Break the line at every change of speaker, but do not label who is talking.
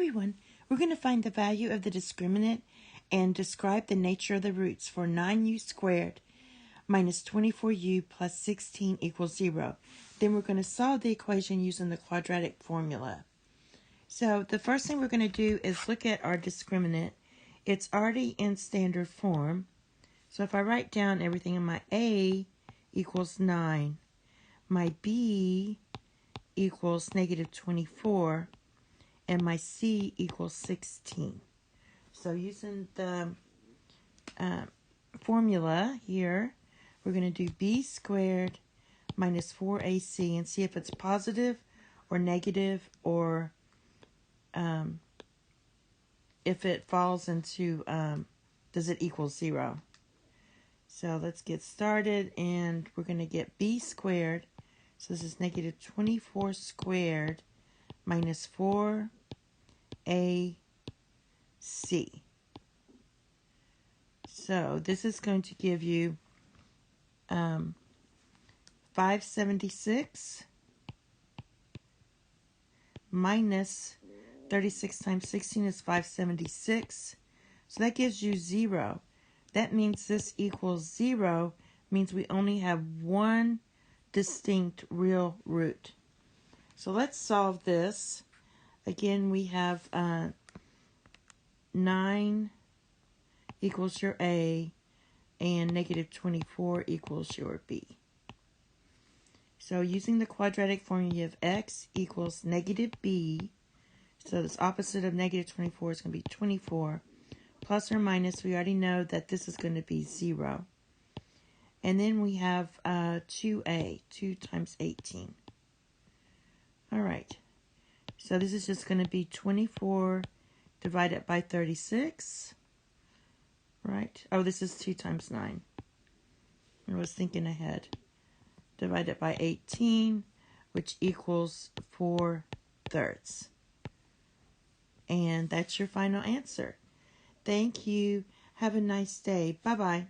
everyone, we're going to find the value of the discriminant and describe the nature of the roots for 9u squared minus 24u plus 16 equals 0. Then we're going to solve the equation using the quadratic formula. So the first thing we're going to do is look at our discriminant. It's already in standard form. So if I write down everything in my A equals 9, my B equals negative 24, and my C equals 16. So using the formula here, we're going to do B squared minus 4AC and see if it's positive or negative, or if it falls into, does it equal 0? So let's get started, and we're going to get B squared. So this is negative 24 squared minus 4AC. So this is going to give you 576 minus 36 times 16 is 576. So that gives you 0. That means this equals 0, means we only have one distinct real root. So let's solve this. Again, we have 9 equals your A, and negative 24 equals your B. So using the quadratic formula of x equals negative b, so this opposite of negative 24 is going to be 24, plus or minus, we already know that this is going to be 0. And then we have 2a, 2 times 18. All right, so this is just going to be 24 divided by 36, right? Oh, this is 2 times 9. I was thinking ahead. Divided by 18, which equals 4/3. And that's your final answer. Thank you. Have a nice day. Bye-bye.